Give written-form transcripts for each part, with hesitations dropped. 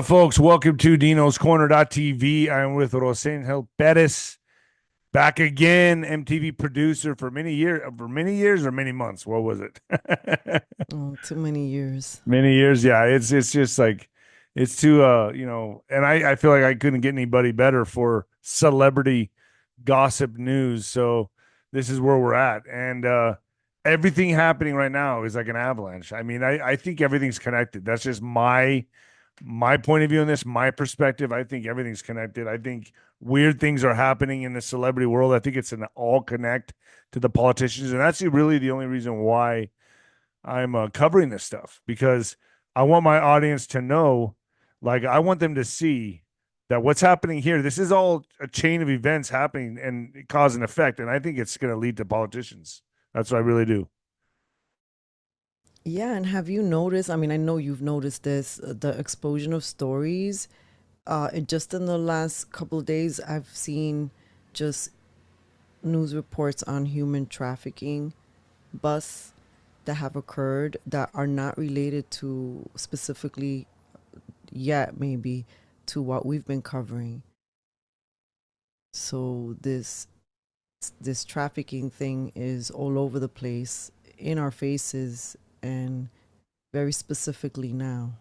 Folks, welcome to Dino's Corner.tv. I'm with 𝗀𝗃𝗂𝗃𝗂𝗃𝗃 back again, MTV producer for many years or many months. What was it? Oh, too many years. Many years, yeah. It's just like it's too and I feel like I couldn't get anybody better for celebrity gossip news. So this is where we're at. And everything happening right now is like an avalanche. I mean, I think everything's connected. That's just my point of view on this, my perspective. I think everything's connected. I think weird things are happening in the celebrity world. I think it's an all connect to the politicians, and that's really the only reason why I'm covering this stuff, because I want my audience to know, like, I want them to see that what's happening here, this is all a chain of events happening and cause and effect, and I think it's going to lead to politicians. That's what I really do. Yeah, and have you noticed? I mean, I know you've noticed this, the explosion of stories. Just in the last couple of days, I've seen just news reports on human trafficking busts that have occurred that are not related to specifically yet, maybe to what we've been covering. So this trafficking thing is all over the place, in our faces, and very specifically now.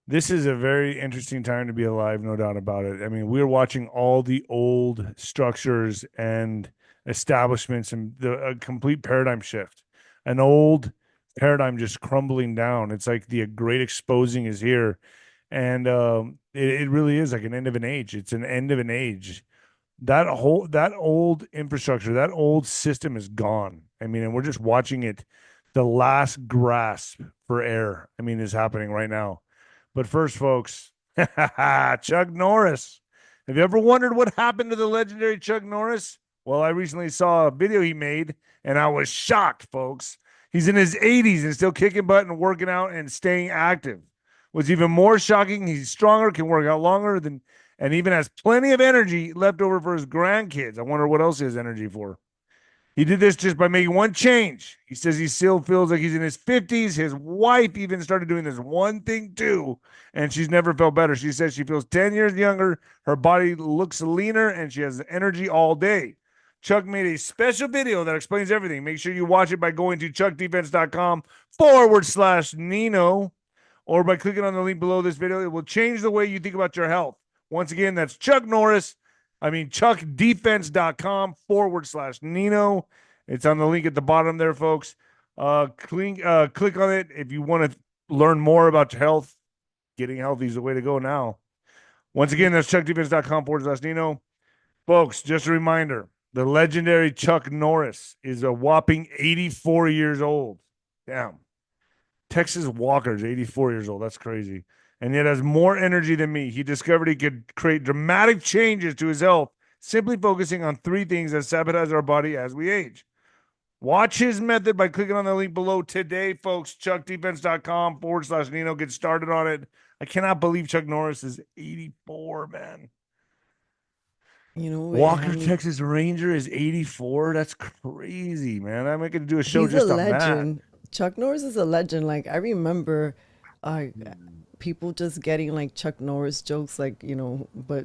This is a very interesting time to be alive, no doubt about it. I mean, we're watching all the old structures and establishments and a complete paradigm shift. An old paradigm just crumbling down. It's like the great exposing is here. And it really is like an end of an age. It's an end of an age. That old infrastructure, that old system is gone. I mean, and we're just watching it. The last grasp for air, I mean, is happening right now. But first, folks, Chuck Norris. Have you ever wondered what happened to the legendary Chuck Norris? Well, I recently saw a video he made, and I was shocked, folks. He's in his 80s and still kicking butt and working out and staying active. What's even more shocking, he's stronger, can work out longer than, and even has plenty of energy left over for his grandkids. I wonder what else he has energy for. He did this just by making one change. He says he still feels like he's in his 50s. His wife even started doing this one thing too, and she's never felt better. She says she feels 10 years younger. Her body looks leaner, and she has energy all day. Chuck made a special video that explains everything. Make sure you watch it by going to chuckdefense.com/Nino, or by clicking on the link below this video. It will change the way you think about your health. Once again, that's Chuck Norris. I mean, chuckdefense.com/Nino. It's on the link at the bottom there, folks. Click on it if you want to learn more about your health. Getting healthy is the way to go now. Once again, that's chuckdefense.com/Nino. Folks, just a reminder, the legendary Chuck Norris is a whopping 84 years old. Damn. Texas Walker's 84 years old. That's crazy. And yet has more energy than me. He discovered he could create dramatic changes to his health simply focusing on three things that sabotage our body as we age. Watch his method by clicking on the link below today, folks. chuckdefense.com/Nino. Get started on it. I cannot believe Chuck Norris is 84, man. You know, it had Walker, me. Texas Ranger is 84. That's crazy, man. I'm going to do a show He's a just on that. legend. Chuck Norris is a legend. Like, I remember uh, people just getting like Chuck Norris jokes, like, but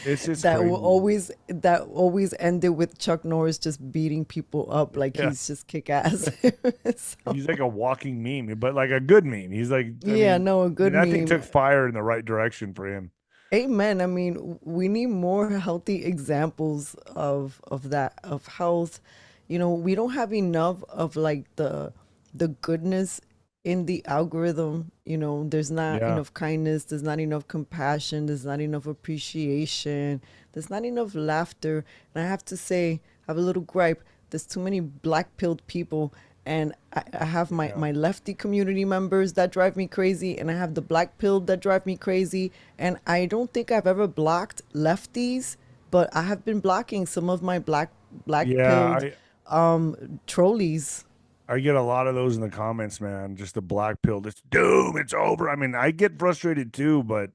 It's just crazy. that always ended with Chuck Norris just beating people up like Yeah. he's just kick ass. So, He's like a walking meme, but like a good meme. He's like, yeah, no, a I mean, good that thing meme. took fire in the right direction for him. Amen. I mean, we need more healthy examples of that, of health. We don't have enough of like the goodness in the algorithm. There's not Yeah. enough kindness, there's not enough compassion, there's not enough appreciation, there's not enough laughter. And I have to say, I have a little gripe. There's too many black pilled people, and I have Yeah. my lefty community members that drive me crazy, and I have the black pilled that drive me crazy. And I don't think I've ever blocked lefties, but I have been blocking some of my black Yeah. pilled trolleys. I get a lot of those in the comments, man. Just the black pill. It's doom. It's over. I mean, I get frustrated too, but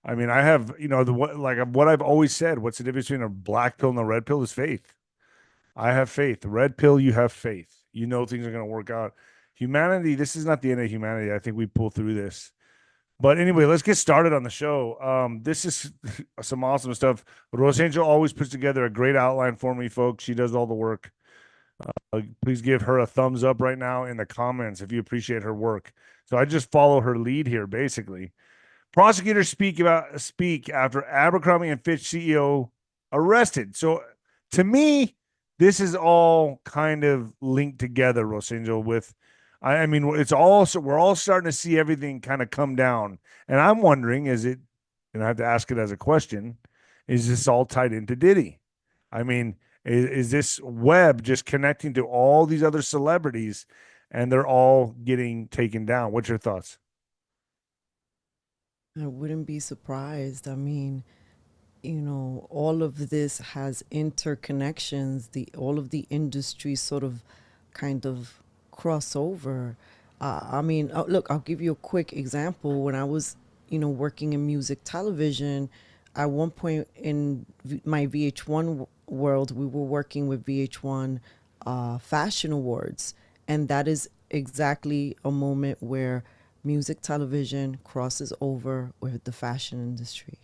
I mean, I have, what I've always said, what's the difference between a black pill and a red pill is faith. I have faith. The red pill, you have faith. You know things are going to work out. Humanity, this is not the end of humanity. I think we pull through this. But anyway, let's get started on the show. This is some awesome stuff. Rosenjo always puts together a great outline for me, folks. She does all the work. Please give her a thumbs up right now in the comments if you appreciate her work. So I just follow her lead here, basically. Prosecutors speak after Abercrombie&Fitch CEO arrested. So to me, this is all kind of linked together, Rosenjo, with I mean, it's all so we're all starting to see everything kind of come down. And I'm wondering, is it, and I have to ask it as a question, is this all tied into Diddy? I mean, is this web just connecting to all these other celebrities and they're all getting taken down? What's your thoughts? I wouldn't be surprised. I mean, all of this has interconnections. The all of the industries sort of, kind of cross over. I mean, look, I'll give you a quick example. When I was, working in music television, at one point in my VH1 world, we were working with VH1 Fashion Awards, and that is exactly a moment where music television crosses over with the fashion industry.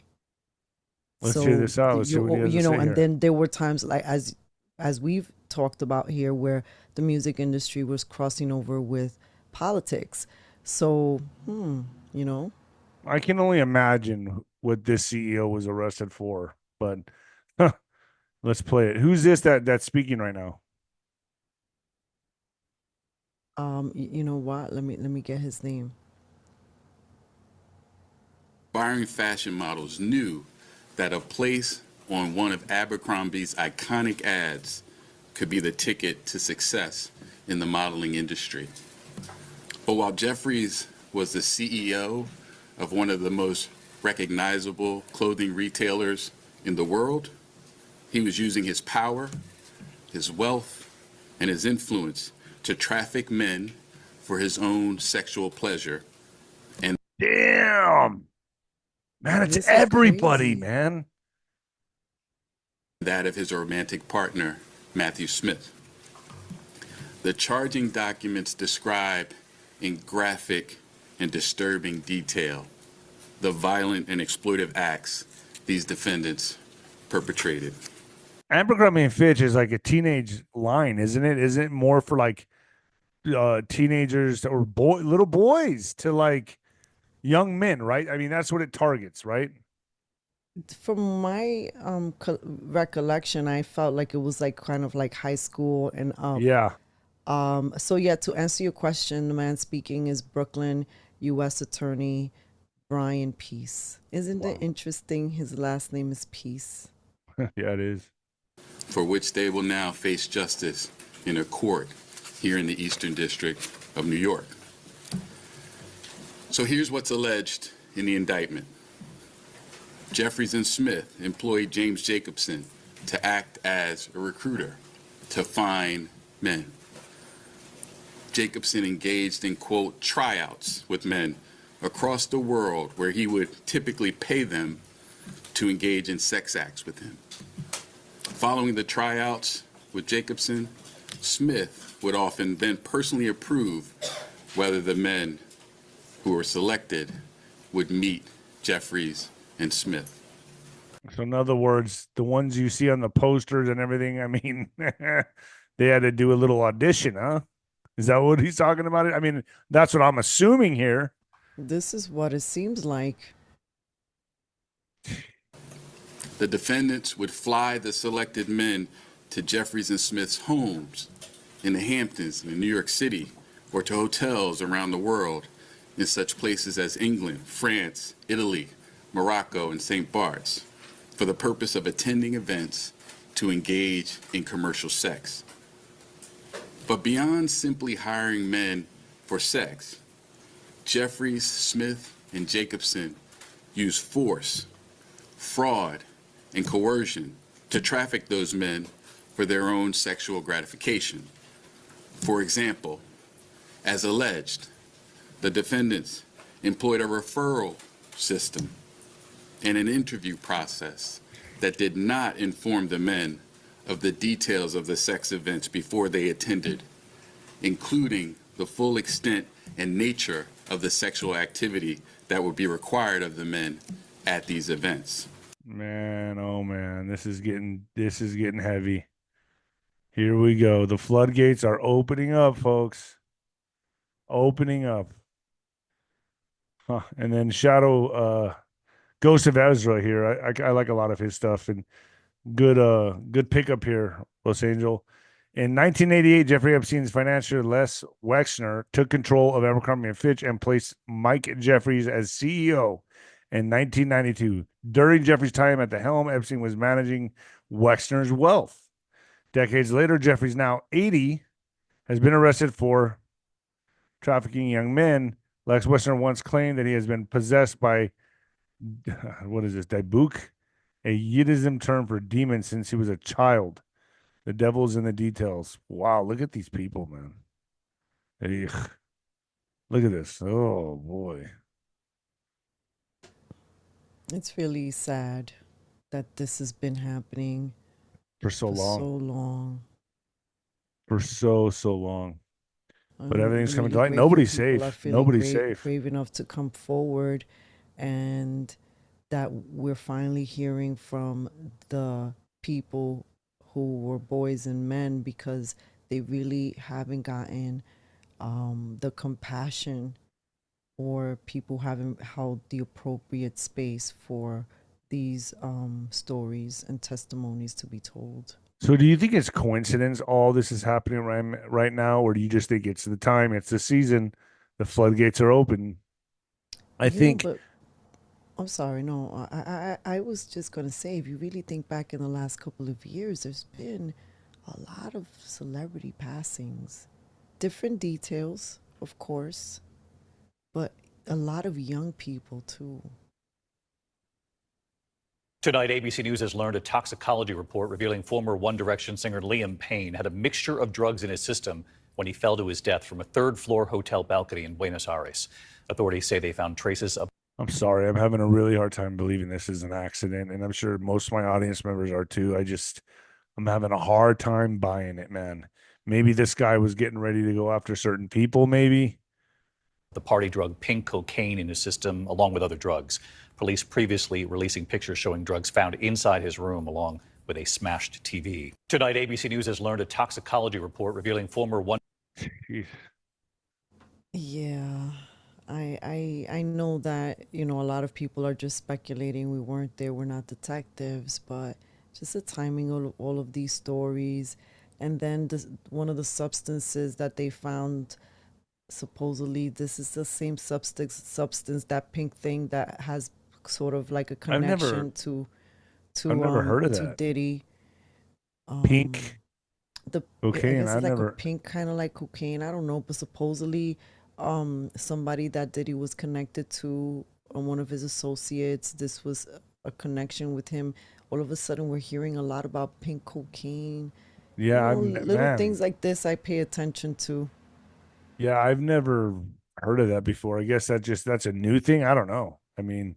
Let's hear So this out. Let's see what he has to say and here. then there were times like as we've talked about here where the music industry was crossing over with politics. So, I can only imagine what this CEO was arrested for, but let's play it. Who's this that's speaking right now? you know what? Let me get his name. Aspiring fashion models knew that a place on one of Abercrombie's iconic ads could be the ticket to success in the modeling industry. But while Jeffries was the CEO of one of the most recognizable clothing retailers in the world, he was using his power, his wealth, and his influence to traffic men for his own sexual pleasure. And damn, man, it's This is everybody, crazy. man. That of his romantic partner, Matthew Smith. The charging documents describe in graphic and disturbing detail the violent and exploitive acts these defendants perpetrated. Abercrombie&Fitch is like a teenage line, isn't it? Isn't it more for like teenagers or little boys to like young men, right? I mean, that's what it targets, right? From my recollection, I felt like it was like kind of like high school and up. Yeah. So yeah, to answer your question, the man speaking is Brooklyn U.S. Attorney Brian Peace. Isn't it interesting? His last name is Peace. Yeah, it is. For which they will now face justice in a court here in the Eastern District of New York. So here's what's alleged in the indictment. Jeffries and Smith employed James Jacobson to act as a recruiter to find men. Jacobson engaged in, quote, tryouts with men across the world where he would typically pay them to engage in sex acts with him. Following the tryouts with Jacobson, Smith would often then personally approve whether the men who were selected would meet Jeffries and Smith. So in other words, the ones you see on the posters and everything, I mean, they had to do a little audition, huh? Is that what he's talking about? I mean, that's what I'm assuming here. This is what it seems like. The defendants would fly the selected men to Jeffries and Smith's homes in the Hamptons in New York City or to hotels around the world in such places as England, France, Italy, Morocco, and St. Bart's for the purpose of attending events to engage in commercial sex. But beyond simply hiring men for sex, Jeffries, Smith, and Jacobson used force, fraud, and coercion to traffic those men for their own sexual gratification. For example, as alleged, the defendants employed a referral system and an interview process that did not inform the men of the details of the sex events before they attended, including the full extent and nature of the sexual activity that would be required of the men at these events. Man, oh man, this is getting heavy. Here we go. The floodgates are opening up, folks. Opening up. Huh. And then Shadow Ghost of Ezra here. I like a lot of his stuff, and good pickup here, Los Angeles. In 1988, Jeffrey Epstein's financier Les Wexner took control of Abercrombie&Fitch and placed Mike Jeffries as CEO in 1992. During Jeffries' time at the helm, Epstein was managing Wexner's wealth. Decades later, Jeffries, now 80, has been arrested for trafficking young men. Lex Wexner once claimed that he has been possessed by, what is this, 𝗬𝗏𝗶𝗹, a Yiddism term for demon, since he was a child. The devil's in the details. Wow, look at these people, man. Ugh. Look at this. Oh, boy. It's really sad that this has been happening For so long. so long. For so long. But everything's coming to light. grateful Nobody's people are safe. feeling Nobody's safe. brave enough to come forward, and that we're finally hearing from the people who were boys and men, because they really haven't gotten the compassion, or people haven't held the appropriate space for these stories and testimonies to be told. So do you think it's coincidence all this is happening right now, or do you just think it's the time, it's the season, the floodgates are open? I think... But I'm sorry, no. I was just going to say, if you really think back in the last couple of years, there's been a lot of celebrity passings. Different details, of course, but a lot of young people, too. Tonight, ABC News has learned a toxicology report revealing former One Direction singer Liam Payne had a mixture of drugs in his system when he fell to his death from a third-floor hotel balcony in Buenos Aires. Authorities say they found traces of... I'm sorry, I'm having a really hard time believing this is an accident, and I'm sure most of my audience members are too. I'm having a hard time buying it, man. Maybe this guy was getting ready to go after certain people, maybe. The party drug pink cocaine in his system, along with other drugs. Police previously releasing pictures showing drugs found inside his room, along with a smashed TV. Tonight, ABC News has learned a toxicology report revealing former One... Yeah, I know that, a lot of people are just speculating. We weren't there, we're not detectives, but just the timing of all of these stories. And then one of the substances that they found, supposedly this is the same substance, that pink thing that has sort of like a connection to I've never heard of that. Diddy. Pink cocaine. I guess I've like never... a pink, kind of like cocaine. I don't know, but supposedly somebody that Diddy was connected to, one of his associates, this was a connection with him. All of a sudden, we're hearing a lot about pink cocaine. Yeah, little things like this I pay attention to. Yeah, I've never heard of that before. I guess that's a new thing. I don't know. I mean,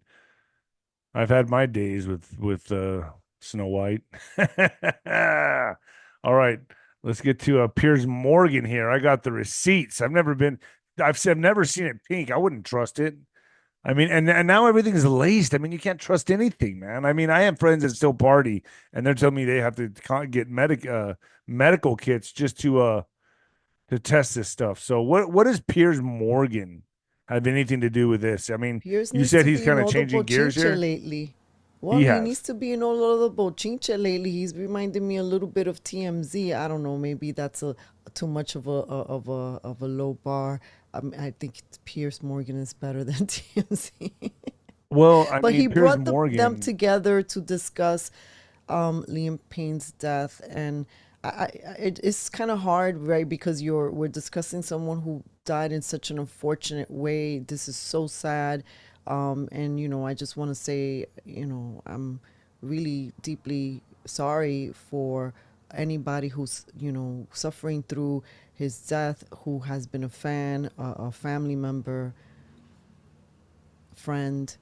I've had my days with Snow White. All right, let's get to Piers Morgan here. I got the receipts. I've never seen it pink. I wouldn't trust it. I mean, and now everything's laced. I mean, you can't trust anything, man. I mean, I have friends that still party, and they're telling me they have to get medical kits just to test this stuff. So what does Piers Morgan have anything to do with this? I mean, Piers you said he's kind of changing gears here lately. Well, he needs to be in all of the 𝗫𝗏𝗃 lately. He's reminding me a little bit of TMZ. I don't know. Maybe that's too much of a low bar. I think Piers Morgan is better than TMZ. Well, but he Piers brought them together to discuss Liam Payne's death, and it's kind of hard, right? Because we're discussing someone who died in such an unfortunate way. This is so sad. And, I just want to say, I'm really deeply sorry for anybody who's, suffering through his death, who has been a fan, a family member, friend.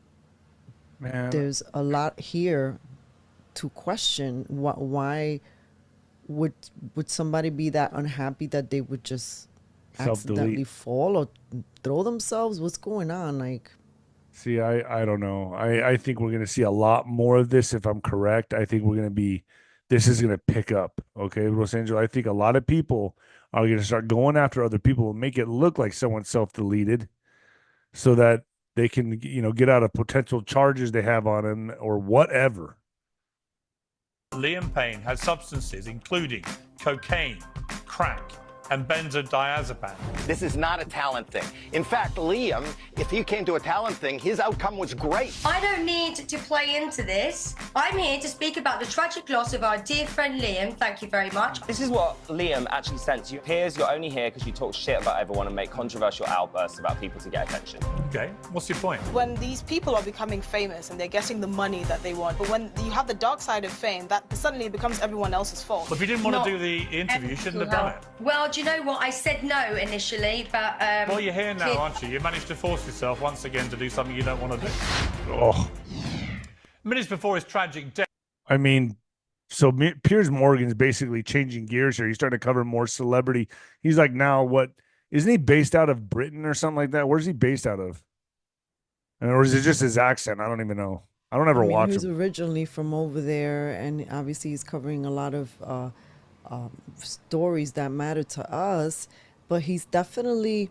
Man. There's a lot here to question. Why would somebody be that unhappy that they would just accidentally Self-delete. fall or throw themselves? What's going on? Like, See, I don't know. I think we're gonna see a lot more of this if I'm correct. I think this is gonna pick up. Okay, Los Angeles. I think a lot of people are gonna start going after other people and make it look like someone self-deleted so that they can, get out of potential charges they have on him or whatever. Liam Payne has substances including cocaine, crack, and benzodiazepine. This is not a talent thing. In fact, Liam, if he came to a talent thing, his outcome was great. I don't need to play into this. I'm here to speak about the tragic loss of our dear friend Liam. Thank you very much. This is what Liam actually sent to you. Piers, you're only here because you talk shit about everyone and make controversial outbursts about people to get attention. Okay, what's your point? When these people are becoming famous and they're getting the money that they want, but when you have the dark side of fame, that suddenly becomes everyone else's fault. Well, if you didn't want to do the interview, you shouldn't have done it. Well, do you know what? I said no initially, but... Well, you're here now, aren't you? You managed to force yourself once again to do something you don't want to do. Oh, Minutes before his tragic death. I mean, so Piers Morgan's basically changing gears here. He's starting to cover more celebrity. He's like now what? Isn't he based out of Britain or something like that? Where's he based out of? Or is it just his accent? I don't even know. I don't ever watch he's him. originally from over there, and obviously he's covering a lot of stories that matter to us. But he's definitely...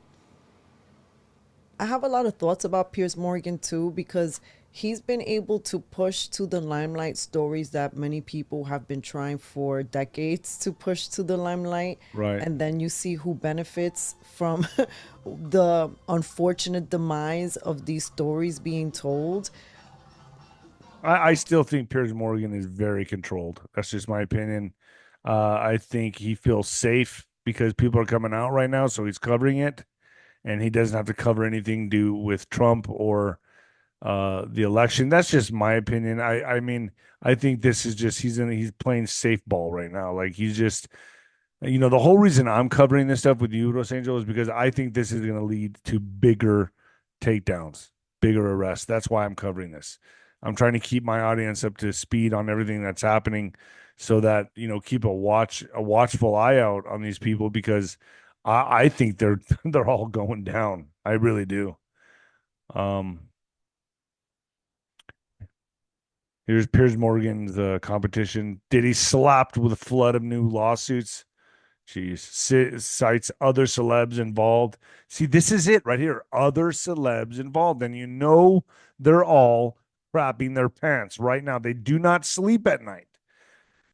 I have a lot of thoughts about Piers Morgan too, because he's been able to push to the limelight stories that many people have been trying for decades to push to the limelight. Right. And then you see who benefits from the unfortunate demise of these stories being told. I still think Piers Morgan is very controlled. That's just my opinion. I think he feels safe because people are coming out right now, so he's covering it, and he doesn't have to cover anything to do with Trump or the election. That's just my opinion. I mean, I think this is just he's playing safe ball right now. Like he's just, the whole reason I'm covering this stuff with you, Los Angeles, is because I think this is going to lead to bigger takedowns, bigger arrests. That's why I'm covering this. I'm trying to keep my audience up to speed on everything that's happening, so that keep a watchful eye out on these people, because I think they're all going down. I really do. Here's Piers Morgan's competition. Diddy slapped with a flood of new lawsuits. Jeez. Cites other celebs involved. See, this is it right here. Other celebs involved. And they're all crapping their pants right now. They do not sleep at night.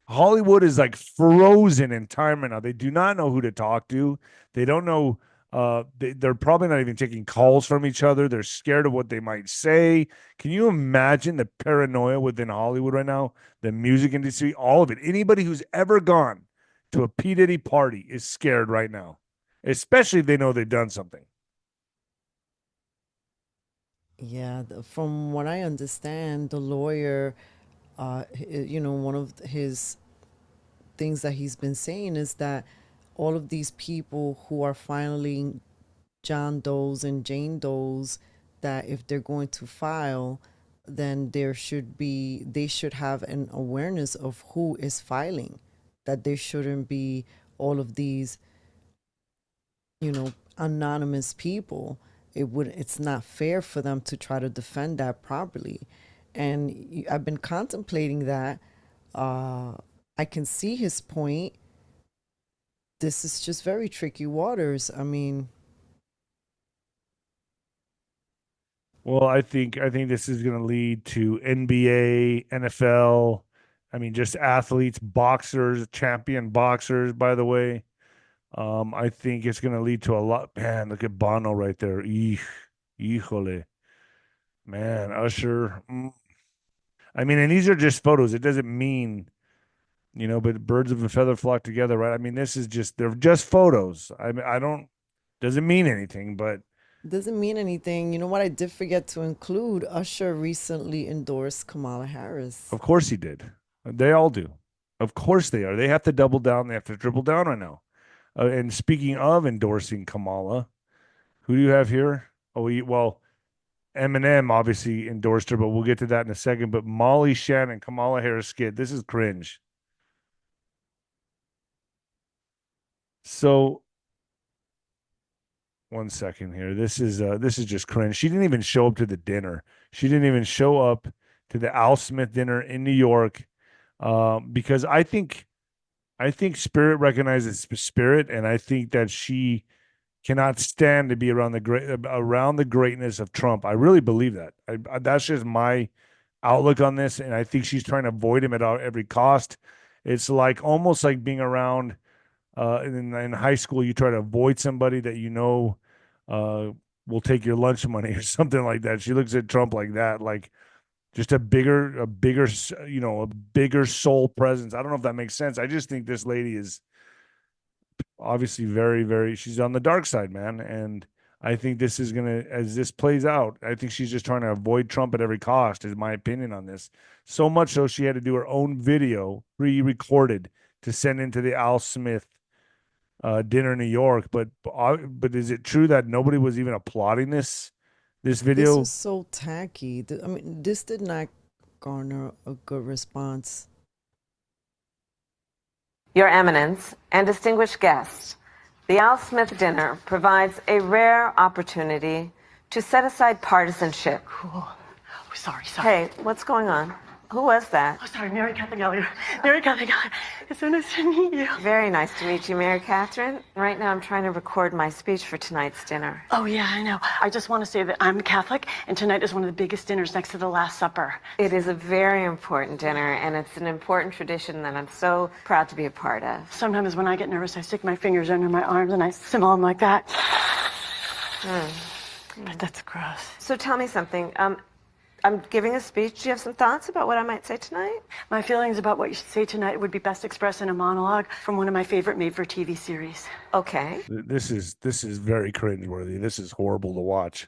Hollywood is like frozen in time right now. They do not know who to talk to. They don't know. They're probably not even taking calls from each other. They're scared of what they might say. Can you imagine the paranoia within Hollywood right now? The music industry, all of it. Anybody who's ever gone to a P. Diddy party is scared right now, especially if they know they've done something. Yeah, from what I understand, the lawyer, one of his things that he's been saying is that all of these people who are filing John Does and Jane Does, that if they're going to file, then they should have an awareness of who is filing, that there shouldn't be all of these, anonymous people. It's not fair for them to try to defend that properly. And I've been contemplating that. I can see his point. This is just very tricky waters. I mean, well, I think this is going to lead to NBA, NFL. I mean, just athletes, boxers, champion boxers, by the way. I think it's going to lead to a lot. Man, look at Bono right there. Híjole. Man, Usher. I mean, and these are just photos. It doesn't mean, but birds of a feather flock together, right? I mean, they're just photos. Doesn't mean anything, but. Doesn't mean anything. You know what? I did forget to include Usher recently endorsed Kamala Harris. Of course he did. They all do. Of course they are. They have to double down. They have to triple down right now. And speaking of endorsing Kamala, who do you have here? Well, Eminem obviously endorsed her, but we'll get to that in a second. But Molly Shannon, Kamala Harris skit. This is cringe. So one second here. This is just cringe. She didn't even show up to the dinner. She didn't even show up to the Al Smith dinner in New York, because I think Spirit recognizes Spirit, and I think that she cannot stand to be around the greatness of Trump. I really believe that. That's just my outlook on this, and I think she's trying to avoid him at every cost. It's like almost like being around in high school. You try to avoid somebody that you know will take your lunch money or something like that. She looks at Trump like that, like just a bigger soul presence. I don't know if that makes sense. I just think this lady is obviously very, very, she's on the dark side, man. And I think this is as this plays out, I think she's just trying to avoid Trump at every cost, is my opinion on this. So much so she had to do her own video, pre-recorded, to send into the Al Smith dinner in New York. But is it true that nobody was even applauding this video? This was so tacky. I mean, this did not garner a good response. Your Eminence and distinguished guests, the Al Smith dinner provides a rare opportunity to set aside partisanship. Cool. Oh, sorry. Hey, what's going on? Who was that? Oh, sorry, Mary Catherine Elliott. Mary Catherine Elliott. It's so nice to meet you. Very nice to meet you, Mary Catherine. Right now I'm trying to record my speech for tonight's dinner. Oh, yeah, I know. I just want to say that I'm Catholic, and tonight is one of the biggest dinners next to the Last Supper. It is a very important dinner, and it's an important tradition that I'm so proud to be a part of. Sometimes when I get nervous, I stick my fingers under my arms and I simmer them like that. But that's gross. So tell me something. I'm giving a speech. Do you have some thoughts about what I might say tonight? My feelings about what you should say tonight would be best expressed in a monologue from one of my favorite made-for-TV series. Okay. This is very cringeworthy. This is horrible to watch.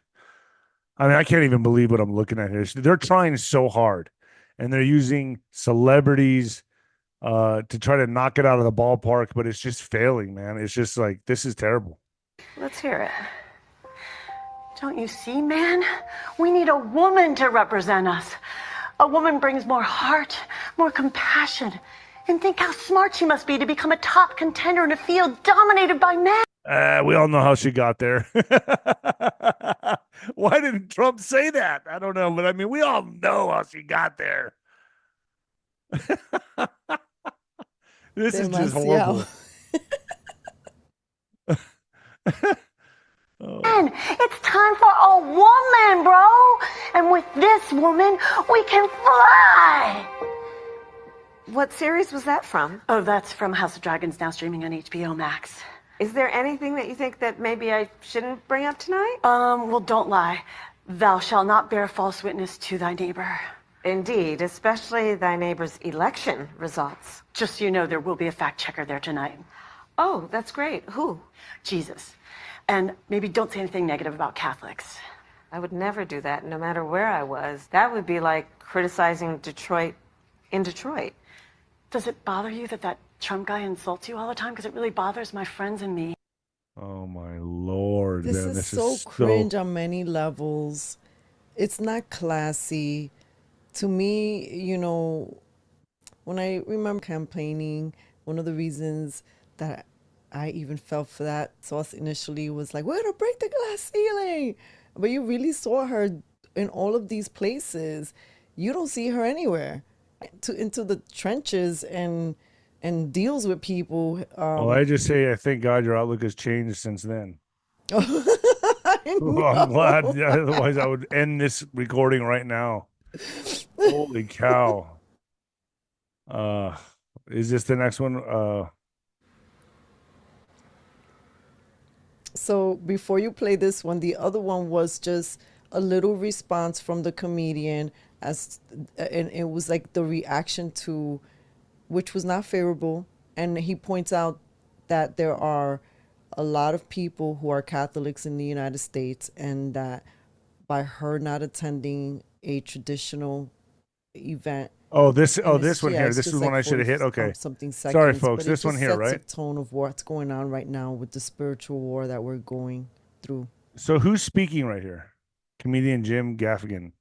I mean, I can't even believe what I'm looking at here. They're trying so hard, and they're using celebrities to try to knock it out of the ballpark, but it's just failing, man. It's just like, this is terrible. Let's hear it. Don't you see, man? We need a woman to represent us. A woman brings more heart, more compassion. And think how smart she must be to become a top contender in a field dominated by men. We all know how she got there. Why didn't Trump say that? I don't know, but I mean, we all know how she got there. This is just horrible. And it's time for a woman, bro. And with this woman, we can fly. What series was that from? Oh, that's from House of Dragons, now streaming on HBO Max. Is there anything that you think that maybe I shouldn't bring up tonight? Well, don't lie. Thou shalt not bear false witness to thy neighbor. Indeed, especially thy neighbor's election results. Just so you know, there will be a fact checker there tonight. Oh, that's great. Who? Jesus. And maybe don't say anything negative about Catholics. I would never do that, no matter where I was. That would be like criticizing Detroit in Detroit. Does it bother you that Trump guy insults you all the time? Because it really bothers my friends and me. Oh, my Lord. This man. is This so is cringe on many levels. It's not classy. To me, you know, when I remember campaigning, one of the reasons that I even fell for that sauce initially was like, we're going to break the glass ceiling. But you really saw her in all of these places. You don't see her anywhere. Into the trenches and deals with people. Well, I just say, I thank God your outlook has changed since then. Well, I'm glad. Yeah, otherwise, I would end this recording right now. Holy cow. Is this the next one? So before you play this one, the other one was just a little response from the comedian, and it was like the reaction to, which was not favorable. And he points out that there are a lot of people who are Catholics in the United States, and that by her not attending a traditional event. This one here. This is one I should have hit. Okay. Something seconds, sorry, folks. but This one here, right? Sets a tone of what's going on right now with the spiritual war that we're going through. So who's speaking right here? Comedian Jim Gaffigan.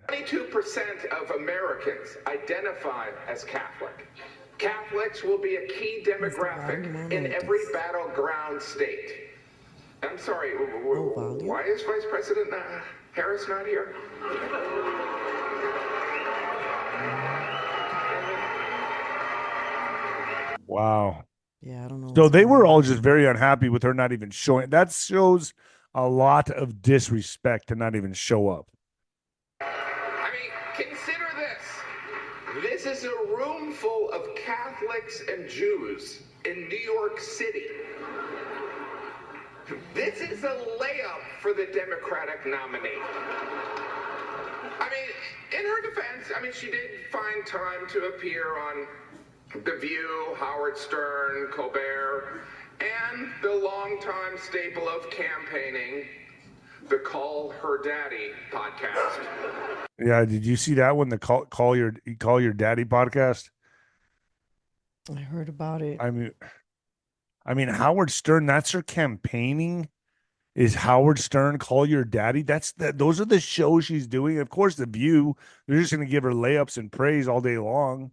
22% of Americans identify as Catholic. Catholics will be a key demographic in every battleground state. I'm sorry, volume. why is Vice President Harris not here? Wow. Yeah, I don't know. So what's they going were on. all just very unhappy with her not even showing. That shows a lot of disrespect to not even show up. I mean, consider this. This is a room full of Catholics and Jews in New York City. This is a layup for the Democratic nominee. I mean, in her defense, I mean, she did find time to appear on The View, Howard Stern, Colbert, and the longtime staple of campaigning, the Call Her Daddy podcast. Yeah, did you see that one? The call your daddy podcast. I heard about it. I mean, Howard Stern. That's her campaigning. Is Howard Stern Call Your Daddy? Those are the shows she's doing. Of course, The View. They're just going to give her layups and praise all day long.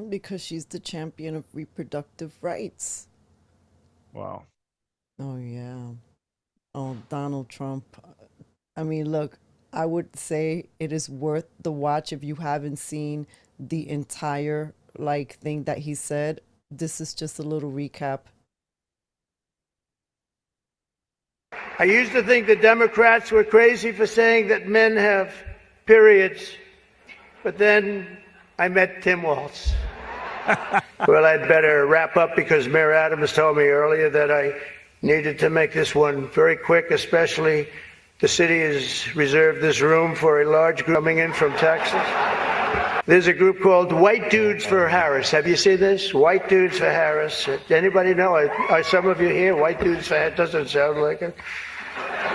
Because she's the champion of reproductive rights. Wow. Oh, yeah. Oh, Donald Trump. I mean, look, I would say it is worth the watch if you haven't seen the entire thing that he said. This is just a little recap. I used to think the Democrats were crazy for saying that men have periods, but then I met Tim Waltz. Well, I'd better wrap up because Mayor Adams told me earlier that I needed to make this one very quick, especially the city has reserved this room for a large group coming in from Texas. There's a group called White Dudes for Harris. Have you seen this? White Dudes for Harris. Anybody know? Are some of you here? White Dudes for Harris doesn't sound like it.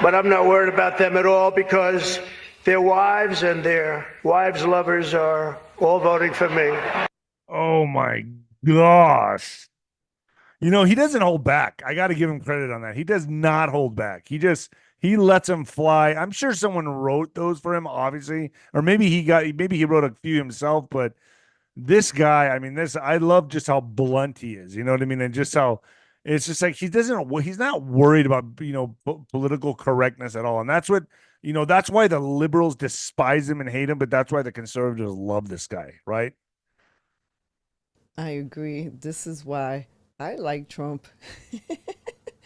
But I'm not worried about them at all because their wives and their wives' lovers are all voting for me. Oh, my gosh. You know, he doesn't hold back. I got to give him credit on that. He does not hold back. He lets them fly. I'm sure someone wrote those for him, obviously, or maybe he wrote a few himself. But this guy, I mean, I love just how blunt he is. You know what I mean? And just how it's just like he's not worried about political correctness at all. And that's what that's why the liberals despise him and hate him. But that's why the conservatives love this guy, right? I agree. This is why I like Trump.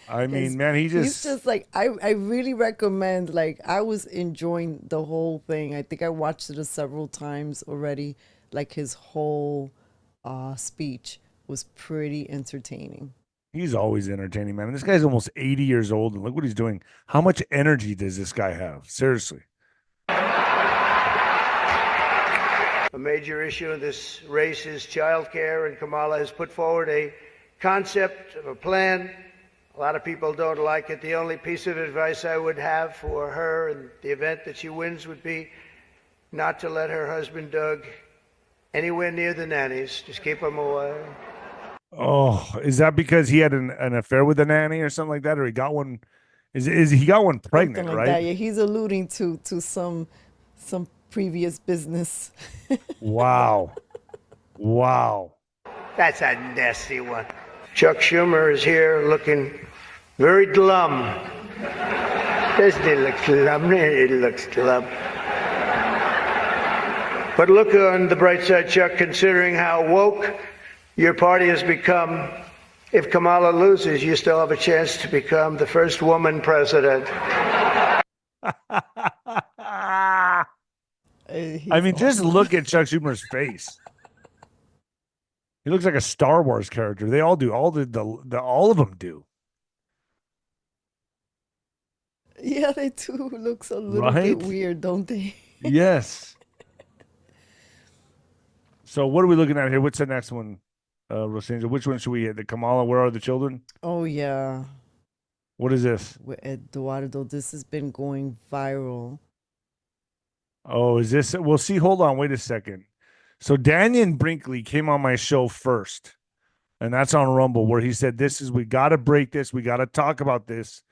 I mean, man, he's just I really recommend, I was enjoying the whole thing. I think I watched it several times already. His whole speech was pretty entertaining. He's always entertaining, man. And this guy's almost 80 years old, and look what he's doing. How much energy does this guy have? Seriously. A major issue in this race is childcare, and Kamala has put forward a concept of a plan. A lot of people don't like it. The only piece of advice I would have for her in the event that she wins would be not to let her husband, Doug, anywhere near the nannies. Just keep him away. Oh, is that because he had an affair with a nanny or something like that? Or he got one? Is he got one pregnant, Something right? that. Yeah, he's alluding to some previous business. Wow. That's a nasty one. Chuck Schumer is here looking very glum. Doesn't he look glum? It looks glum. But look on the bright side, Chuck, considering how woke your party has become. If Kamala loses, you still have a chance to become the first woman president. I mean, just look at Chuck Schumer's face. He looks like a Star Wars character. They all do. All of them do. Yeah, they do. Looks a little bit weird, don't they? Yes. So what are we looking at here? What's the next one, Rosanna? Which one should we hit? The Kamala, Where Are the Children? Oh, yeah. What is this? With Eduardo, this has been going viral. Oh, is this? Well, see, hold on. Wait a second. So Daniel Brinkley came on my show first, and that's on Rumble, where he said, we got to break this. We got to talk about this.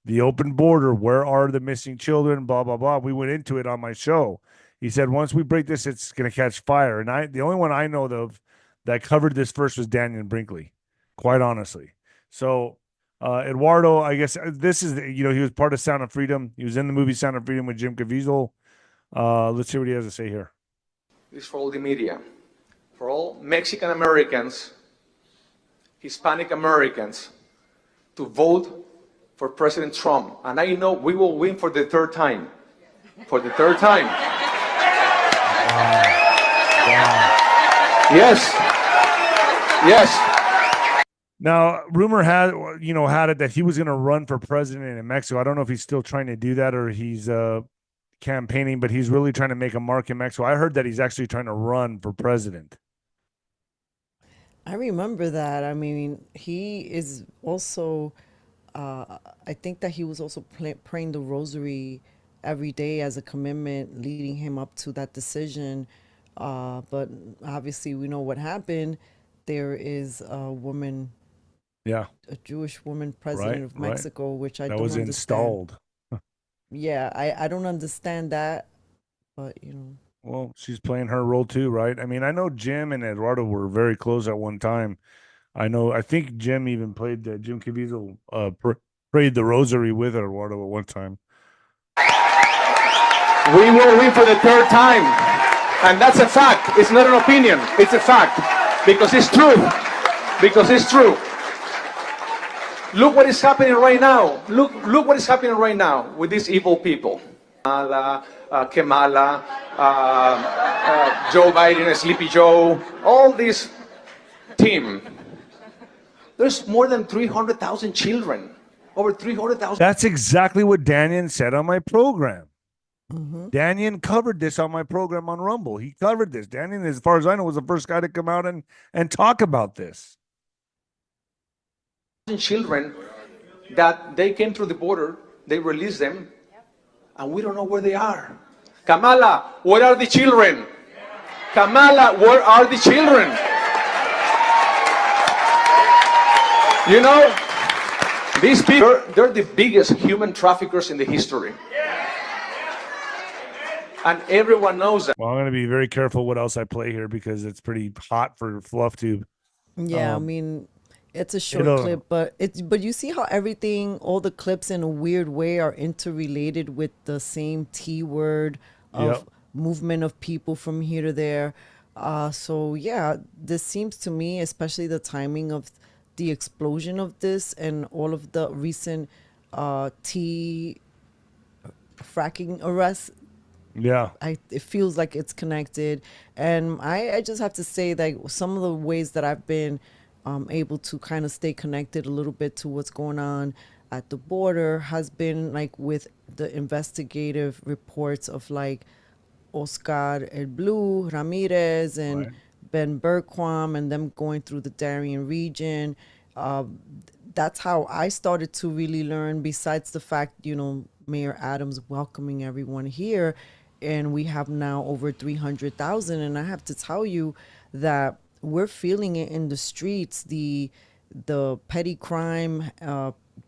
The open border. Where are the missing children? Blah, blah, blah. We went into it on my show. He said, once we break this, it's going to catch fire. And the only one I know of that covered this first was Daniel Brinkley, quite honestly. So Eduardo, I guess this is, he was part of Sound of Freedom. He was in the movie Sound of Freedom with 𝗵𝗃𝗃. Let's see what he has to say here. This is for all the media, for all Mexican Americans, Hispanic Americans, to vote for President Trump. And I know we will win for the third time. For the third time. Yes. Yes. Now, rumor had it that he was going to run for president in Mexico. I don't know if he's still trying to do that or he's campaigning, but he's really trying to make a mark in Mexico. I heard that he's actually trying to run for president. I remember that. I mean, he is also, I think that he was also praying the rosary every day as a commitment, leading him up to that decision. But obviously, we know what happened. There is a woman, a Jewish woman president of Mexico, which I don't understand. That was installed. Yeah, I don't understand that, but Well, she's playing her role too, right? I mean, I know Jim and Eduardo were very close at one time. I think Jim even played 𝗵𝗃𝗃𝗃 prayed the rosary with Eduardo at one time. We will win for the third time. And that's a fact. It's not an opinion. It's a fact. Because it's true. Because it's true. Look what is happening right now. Look what is happening right now with these evil people. Kamala, Joe Biden, Sleepy Joe, all this team. There's more than 300,000 children. Over 300,000. That's exactly what Daniel said on my program. Daniel covered this on my program on Rumble. He covered this. Daniel, as far as I know, was the first guy to come out and talk about this. Children that they came through the border, they released them, and we don't know where they are. Kamala, where are the children? Kamala, where are the children? You know, these people, they're the biggest human traffickers in the history. And everyone knows that. Well, I'm going to be very careful what else I play here because it's pretty hot for FluffTube. Yeah, I mean, it's a short clip, but you see how everything, all the clips in a weird way are interrelated with the same T word of movement of people from here to there. So yeah, this seems to me, especially the timing of the explosion of this and all of the recent fracking arrests. Yeah, it feels like it's connected, and I just have to say that some of the ways that I've been able to kind of stay connected a little bit to what's going on at the border has been like with the investigative reports of like 𝗬𝗏𝗏 Ramirez and 𝗵𝗏𝗶𝗀 and them going through the Darien region. That's how I started to really learn, besides the fact, Mayor Adams welcoming everyone here. And we have now over 300,000. And I have to tell you that we're feeling it in the streets. The petty crime,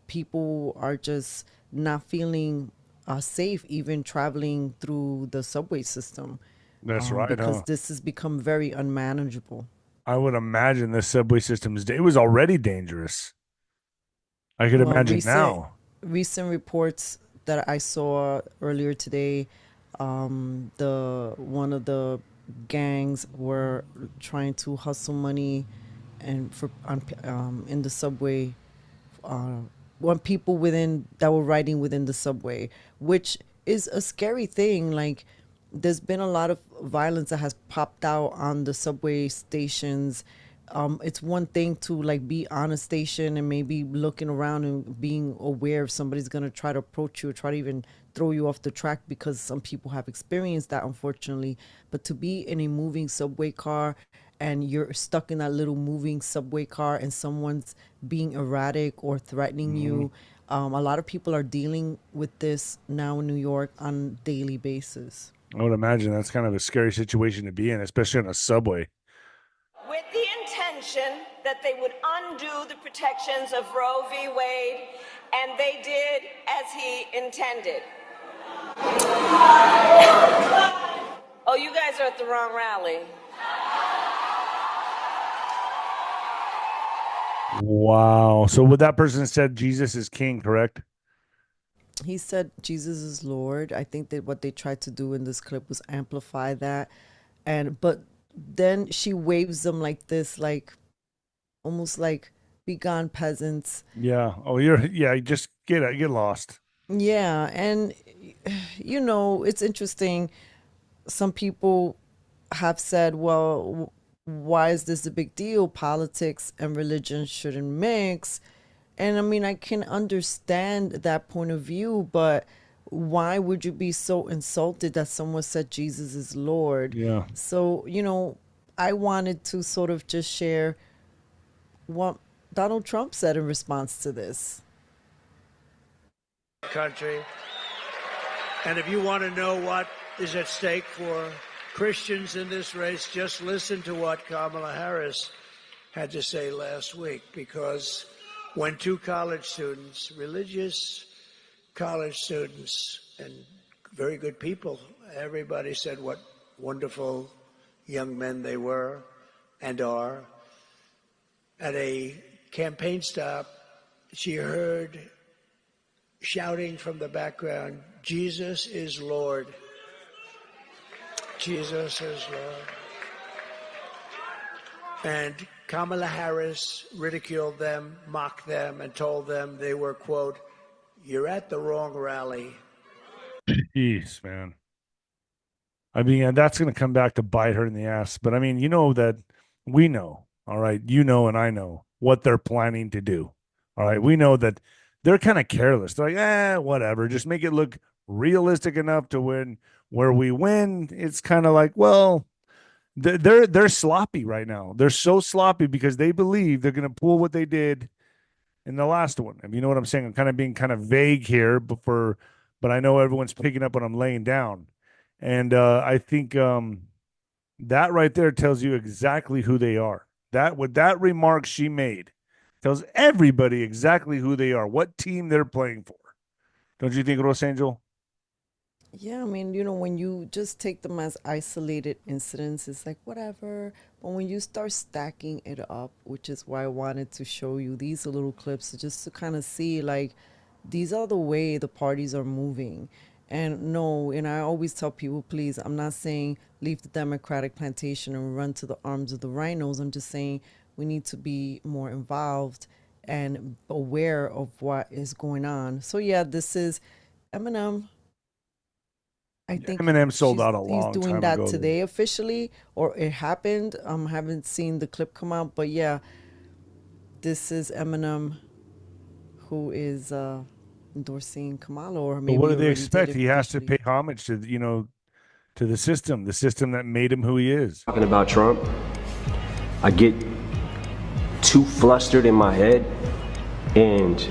people are just not feeling safe, even traveling through the subway system. That's right. Because this has become very unmanageable. I would imagine the subway system it was already dangerous. I could imagine now. Recent reports that I saw earlier today, one of the gangs were trying to hustle money and in the subway, on people that were riding within the subway, which is a scary thing. Like, there's been a lot of violence that has popped out on the subway stations. It's one thing to like be on a station and maybe looking around and being aware if somebody's going to try to approach you or try to even throw you off the track, because some people have experienced that, unfortunately. But to be in a moving subway car and you're stuck in that little moving subway car and someone's being erratic or threatening you, a lot of people are dealing with this now in New York on a daily basis. I would imagine that's kind of a scary situation to be in, especially on a subway. With the intention that they would undo the protections of Roe v. Wade, and they did as he intended. Oh, you guys are at the wrong rally. Wow. So what that person said, Jesus is king, correct? He said Jesus is Lord. I think that what they tried to do in this clip was amplify that. But then she waves them like this, like almost like be gone peasants. Yeah. Oh, you just get lost. Yeah. And, it's interesting. Some people have said, well, why is this a big deal? Politics and religion shouldn't mix. And I mean, I can understand that point of view, but why would you be so insulted that someone said Jesus is Lord? Yeah. So, I wanted to sort of just share what Donald Trump said in response to this. Country. And if you want to know what is at stake for Christians in this race, just listen to what Kamala Harris had to say last week, because when two college students, religious college students, and very good people, everybody said what wonderful young men they were and are. At a campaign stop, she heard shouting from the background, Jesus is Lord. Jesus is Lord. And Kamala Harris ridiculed them, mocked them, and told them they were, quote, you're at the wrong rally. Jeez, man. I mean, that's going to come back to bite her in the ass. But I mean, that we know, all right, and I know what they're planning to do. All right. We know that they're kind of careless. They're like, whatever. Just make it look realistic enough to win. Where we win, it's kind of like, well, they're sloppy right now. They're so sloppy because they believe they're going to pull what they did in the last one. I mean, you know what I'm saying? I'm kind of being kind of vague here, but I know everyone's picking up what I'm laying down. And I think that right there tells you exactly who they are. That remark she made tells everybody exactly who they are, what team they're playing for. Don't you think, Rosangel? Yeah, I mean, when you just take them as isolated incidents, it's like whatever. But when you start stacking it up, which is why I wanted to show you these little clips, just to kind of see, like, these are the way the parties are moving. And I always tell people, please, I'm not saying leave the Democratic plantation and run to the arms of the rhinos. I'm just saying we need to be more involved and aware of what is going on. So, yeah, this is Eminem. I think Eminem sold out a long time ago. He's doing that today officially, or it happened. I haven't seen the clip come out, but yeah, this is Eminem who is endorsing Kamala, or maybe. But what do they expect? He has to pay homage to to the system that made him who he is. Talking about Trump, I get too flustered in my head, and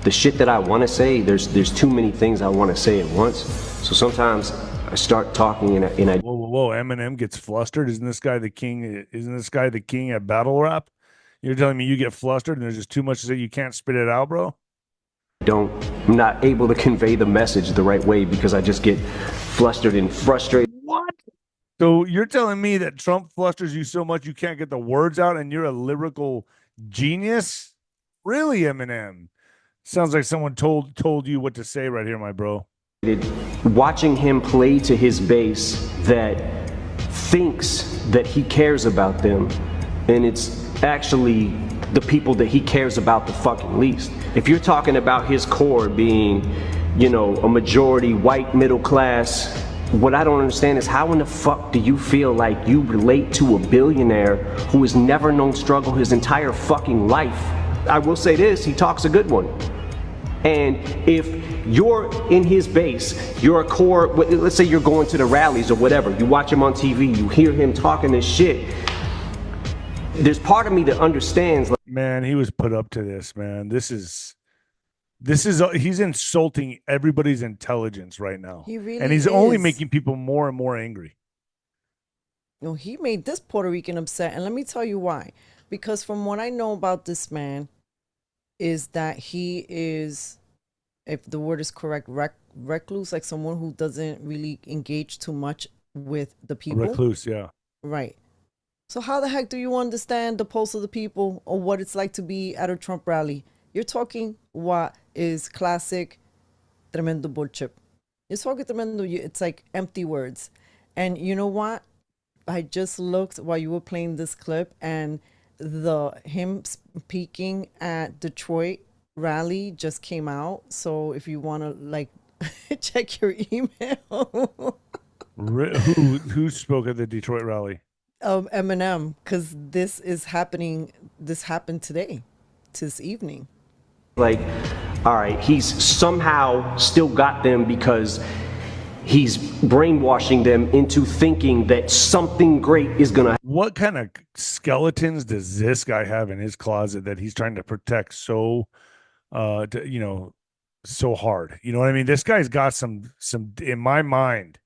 the shit that I want to say, there's too many things I want to say at once. So sometimes I start talking and I whoa, Eminem gets flustered. Isn't this guy the king? Isn't this guy the king at battle rap? You're telling me you get flustered and there's just too much to say, you can't spit it out, bro? I'm not able to convey the message the right way because I just get flustered and frustrated. What? So you're telling me that Trump flusters you so much you can't get the words out and you're a lyrical genius? Really, Eminem? Sounds like someone told you what to say right here, my bro. Watching him play to his base that thinks that he cares about them, and it's actually the people that he cares about the fucking least. If you're talking about his core being, a majority white middle class, what I don't understand is how in the fuck do you feel like you relate to a billionaire who has never known struggle his entire fucking life? I will say this, he talks a good one. And if you're in his base, you're a core, let's say you're going to the rallies or whatever, you watch him on TV, you hear him talking this shit, there's part of me that understands. Man, he was put up to this, man. He's insulting everybody's intelligence right now. He really and he's is. Only making people more and more angry. He made this Puerto Rican upset, and let me tell you why. Because from what I know about this man, is that he is, if the word is correct, recluse, like someone who doesn't really engage too much with the people. Recluse, yeah. Right. So how the heck do you understand the pulse of the people or what it's like to be at a Trump rally? You're talking what is classic tremendo bullshit. You're talking tremendo, it's like empty words. And you know what? I just looked while you were playing this clip, and him speaking at Detroit rally just came out. So if you want to like check your email. Who spoke at the Detroit rally? Eminem, because this happened today, this evening. Like, all right, he's somehow still got them because he's brainwashing them into thinking that something great is gonna. What kind of skeletons does this guy have in his closet that he's trying to protect so so hard? You know what I mean? This guy's got some in my mind.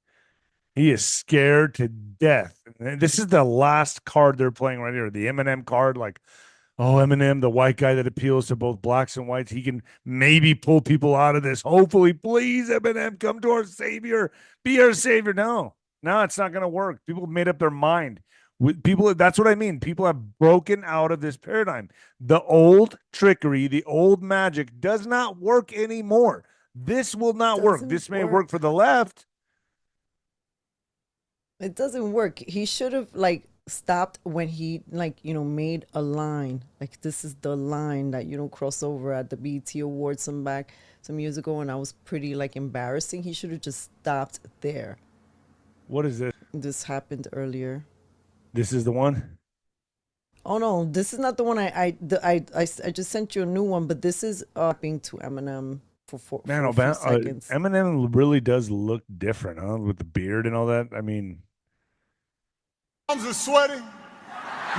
He is scared to death. And this is the last card they're playing right here, the Eminem card. Like, oh, Eminem, the white guy that appeals to both blacks and whites, he can maybe pull people out of this. Hopefully, please, Eminem, come to our savior. Be our savior. No, it's not going to work. People have made up their mind. That's what I mean. People have broken out of this paradigm. The old trickery, the old magic does not work anymore. This will not work. This may work for the left. It doesn't work. He should have stopped when he made a line. Like, this is the line that you don't cross over at the BET Awards some years ago, and I was pretty embarrassing. He should have just stopped there. What is this? This happened earlier. This is the one? Oh no, this is not the one. I just sent you a new one, but this is being to Eminem for a few seconds. Eminem really does look different, huh? With the beard and all that. I mean, arms are sweaty,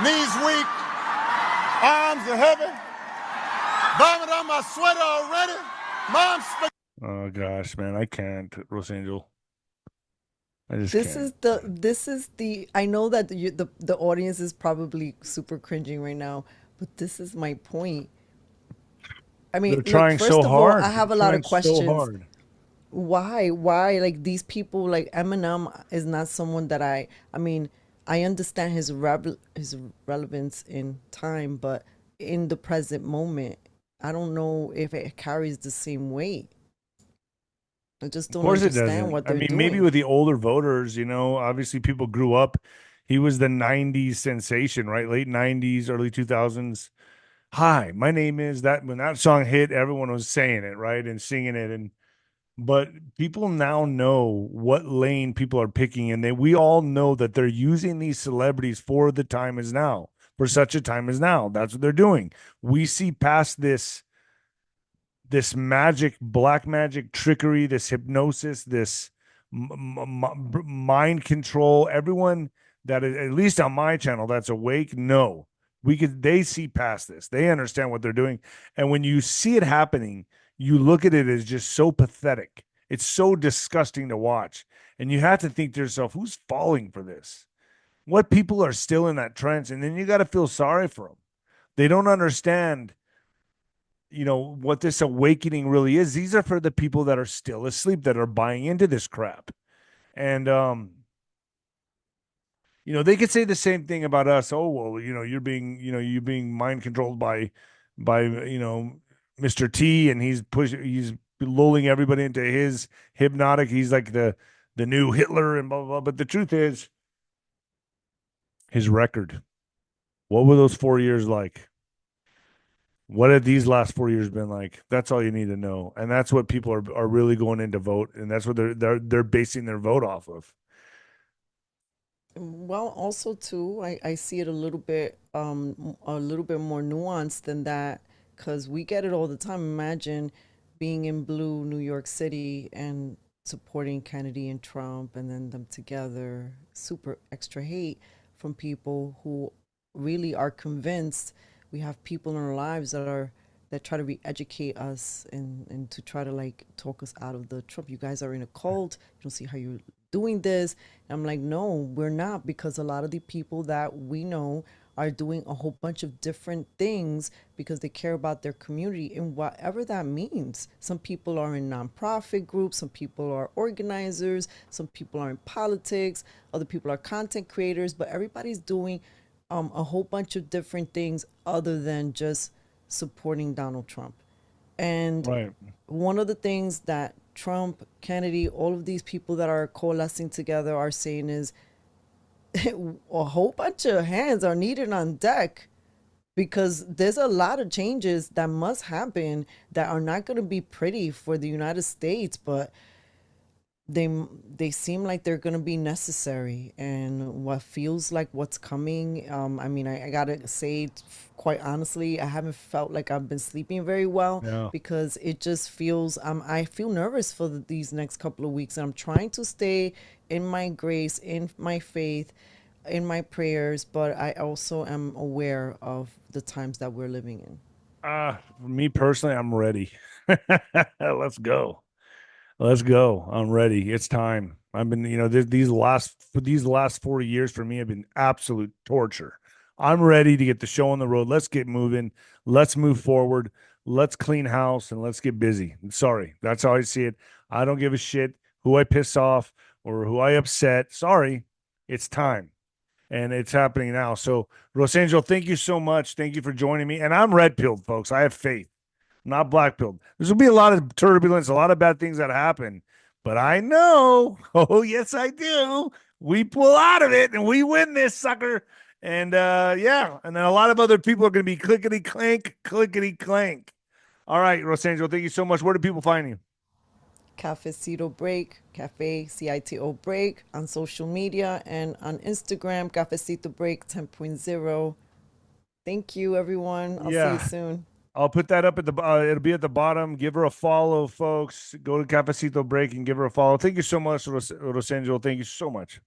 knees weak, arms are heavy. Vomit on my sweater already. Mom's. Oh gosh, man, I can't, Rose Angel. I just this can't. This is the. I know that the audience is probably super cringing right now, but this is my point. I mean, they're trying first so of hard. All, I have a lot of questions. Why? Like, these people, like Eminem is not someone that I mean, I understand his relevance in time, but in the present moment, I don't know if it carries the same weight. I just don't understand what they're doing. Maybe with the older voters, obviously people grew up. He was the 90s sensation, right? Late 90s, early 2000s. Hi, my name is that. When that song hit, everyone was saying it, right? And singing it. But people now know what lane people are picking. And we all know that they're using these celebrities for the time is now, for such a time as now. That's what they're doing. We see past this magic, black magic, trickery, this hypnosis, this mind control. Everyone that is, at least on my channel, that's awake, no. They see past this. They understand what they're doing. And when you see it happening, you look at it as just so pathetic. It's so disgusting to watch. And you have to think to yourself, who's falling for this? What people are still in that trance? And then you got to feel sorry for them. They don't understand, what this awakening really is. These are for the people that are still asleep, that are buying into this crap. And, they could say the same thing about us. Oh, well, you're being mind controlled by Mr. T, and he's lulling everybody into his hypnotic. He's like the new Hitler and blah, blah, blah. But the truth is, his record, what were those 4 years like? What have these last 4 years been like? That's all you need to know. And that's what people are really going in to vote. And that's what they're basing their vote off of. Well, also too, I see it a little bit more nuanced than that, because we get it all the time. Imagine being in blue New York City and supporting Kennedy and Trump, and then them together, super extra hate from people who really are convinced. We have people in our lives that try to re-educate us and to try to talk us out of the Trump. You guys are in a cult. You don't see how you're doing this. And I'm like, no, we're not, because a lot of the people that we know are doing a whole bunch of different things because they care about their community, and whatever that means. Some people are in nonprofit groups, some people are organizers, some people are in politics, other people are content creators, but everybody's doing a whole bunch of different things other than just supporting Donald Trump. And Right. one of the things that Trump, Kennedy, all of these people that are coalescing together are saying is a whole bunch of hands are needed on deck, because there's a lot of changes that must happen that are not going to be pretty for the United States, but they seem like they're going to be necessary. And what feels like what's coming, I mean, I gotta say, quite honestly, I haven't felt like I've been sleeping very well. Yeah. Because it just feels, I feel nervous for these next couple of weeks, and I'm trying to stay in my grace, in my faith, in my prayers, but I also am aware of the times that we're living in. For me personally, I'm ready. Let's go. Let's go. I'm ready. It's time. I've been, these last 4 years for me have been absolute torture. I'm ready to get the show on the road. Let's get moving. Let's move forward. Let's clean house and let's get busy. Sorry. That's how I see it. I don't give a shit who I piss off or who I upset. Sorry. It's time. And it's happening now. So, Rosangel, thank you so much. Thank you for joining me. And I'm red-pilled, folks. I have faith. Not black-pilled. There's going to be a lot of turbulence, a lot of bad things that happen. But I know, oh, yes, I do. We pull out of it and we win this sucker. And, yeah. And then a lot of other people are going to be clickety-clank, clickety-clank. All right, Rosangel, thank you so much. Where do people find you? Cafecito Break, 𝗂𝗃 Break on social media, and on Instagram, Cafecito Break 10.0. Thank you, everyone. I'll see you soon. I'll put that up at the it'll be at the bottom. Give her a follow, folks. Go to Cafecito Break and give her a follow. Thank you so much, Rosangel. Thank you so much.